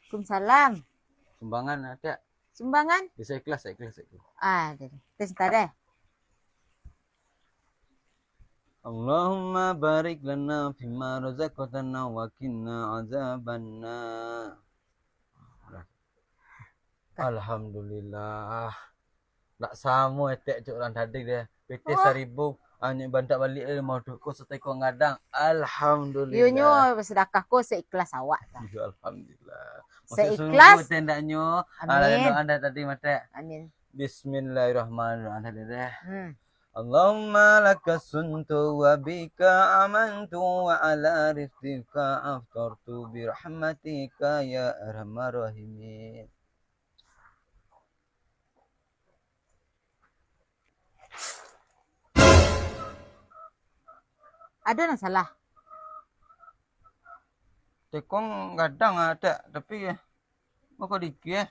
Waalaikumsalam. Sumbangan ada. Sumbangan? Bisa ikhlas, ikhlas. Tes ntar deh. Allahumma barik lana fima razaqtana wa qina azabannar. Alhamdulillah. Nak samo etek cuk orang tadi dia. PT 1000 hanya bantak balik mau duk setai ko ngadang. Alhamdulillah. Yo nyo sedekah ko seikhlas awak ta. Ya, alhamdulillah. Seikhlas tendaknya. Amin. Anda tadi mata. Amin. Bismillahirrahmanirrahim. Allahumma laka suntu wa bika amantu wa ala rizqika aftartu bi rahmatika ya arhamar rahimin. Ada yang salah? Tekong kadang ada tapi ya mau dikit ya.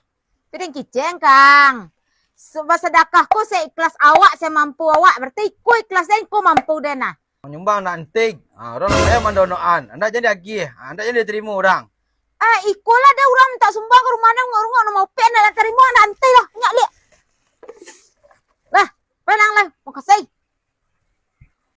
Piring kiceng, Kang. Sedekah ko seikhlas awak, saya mampu awak. Berarti ku ikhlas dan ku mampu dan nah. Menyumbang nanti. Orang saya mandonoan. Anda jadi lagi. Anda jadi diterima orang. Ikulah ada orang tak sumbang